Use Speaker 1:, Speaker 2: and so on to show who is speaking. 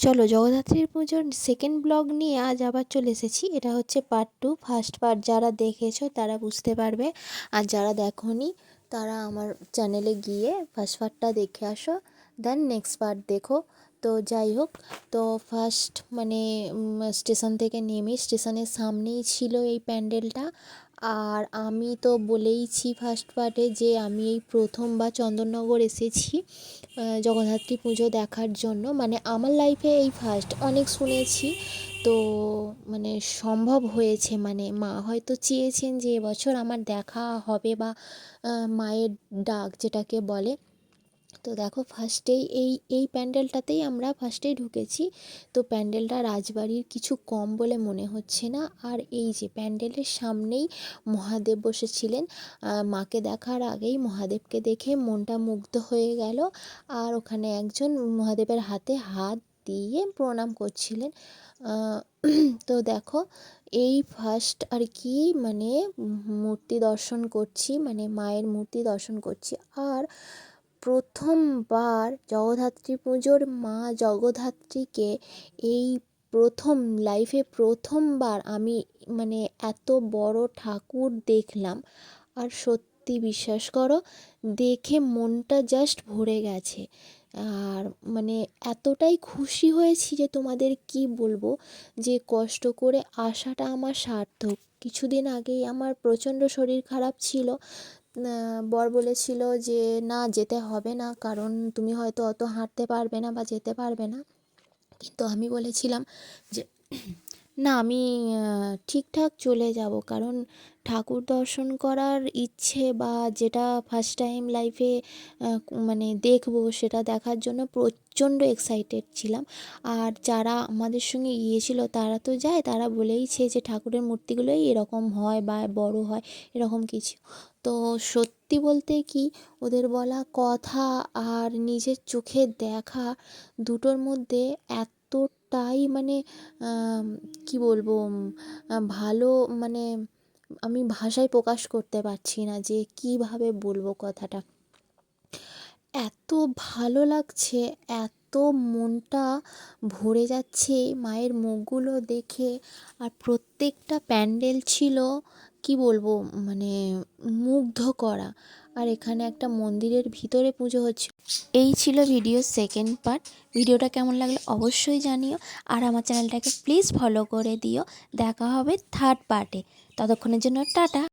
Speaker 1: চলো জগদ্ধাত্রীর পুজোর second blog নিয়ে আজ আবার চলে এসেছি। এটা হচ্ছে পার্ট 2। ফার্স্ট পার্ট যারা দেখেছো তারা বুঝতে পারবে, আর যারা দেখোনি তারা আমার চ্যানেলে গিয়ে ফার্স্ট পার্টটা দেখে আসো, দেন নেক্সট পার্ট দেখো। তো যাই হোক, তো ফার্স্ট মানে স্টেশন থেকে নেমে স্টেশনের সামনেই ছিল এই প্যান্ডেলটা। আর আমি তো বলেইছি ফার্স্ট পার্টে যে আমি এই প্রথমবার চন্দননগর এসেছি জগদ্ধাত্রী পুজো দেখার জন্য। মানে আমার লাইফে এই ফার্স্ট, অনেক শুনেছি তো মানে সম্ভব হয়েছে, মানে মা হয়তো চেয়েছেন যে এবছর আমার দেখা হবে বা মায়ের ডাক যেটাকে বলে। তো দেখো ফার্স্টেই এই প্যান্ডেলটাতেই আমরা ফার্স্টেই ঢুকেছি। তো প্যান্ডেলটা রাজবাড়ির কিছু কম বলে মনে হচ্ছে না। আর এই যে প্যান্ডেলের সামনেই মহাদেব বসেছিলেন। মাকে দেখার আগেই মহাদেবকে দেখে মনটা মুগ্ধ হয়ে গেল। আর ওখানে একজন মহাদেবের হাতে হাত দিয়ে প্রণাম করছিলেন। তো দেখো এই ফার্স্ট আর কি মানে মূর্তি দর্শন করছি, মানে মায়ের মূর্তি দর্শন করছি। আর প্রথমবার জগদ্ধাত্রী পুজোর মা জগদ্ধাত্রীকে এই প্রথম লাইফে প্রথমবার আমি মানে এত বড় ঠাকুর দেখলাম। আর সত্যি বিশ্বাস করো, দেখে মনটা জাস্ট ভরে গেছে। আর মানে এতটাই খুশি হয়েছি যে তোমাদের কি বলবো, যে কষ্ট করে আসাটা আমার সার্থক। কিছুদিন আগেই আমার প্রচণ্ড শরীর খারাপ ছিল। বর বলেছিল যে না যেতে হবে না, কারণ তুমি হয়তো অত হাঁটতে পারবে না বা যেতে পারবে না। কিন্তু আমি বলেছিলাম যে না, আমি ঠিকঠাক চলে যাব, কারণ ঠাকুর দর্শন করার ইচ্ছে বা যেটা ফার্স্ট টাইম লাইফে মানে দেখব সেটা দেখার জন্য প্রচণ্ড এক্সাইটেড ছিলাম। আর যারা আমাদের সঙ্গে গিয়েছিল তারা তো যায়, তারা বলেইছে যে ঠাকুরের মূর্তিগুলোই এরকম হয় বা বড় হয় এরকম কিছু। তো সত্যি বলতে কি, ওদের বলা কথা আর নিজের চোখে দেখা দুটোর মধ্যে এতটাই মানে কি বলবো, ভালো, মানে আমি ভাষায় প্রকাশ করতে পারছি না যে কিভাবে বলবো কথাটা। এত ভালো লাগছে, এত মনটা ভরে যাচ্ছে মায়ের মুখগুলো দেখে। আর প্রত্যেকটা প্যান্ডেল ছিল কি বলবো, মানে মুগ্ধ করা। আর এখানে একটা মন্দিরের ভিতরে পুজো হচ্ছে। এই ছিল ভিডিওর সেকেন্ড পার্ট। ভিডিওটা কেমন লাগলো অবশ্যই জানিও, আর আমার চ্যানেলটাকে প্লিজ ফলো করে দিও। দেখা হবে থার্ড পার্টে, ততক্ষণের জন্য টাটা।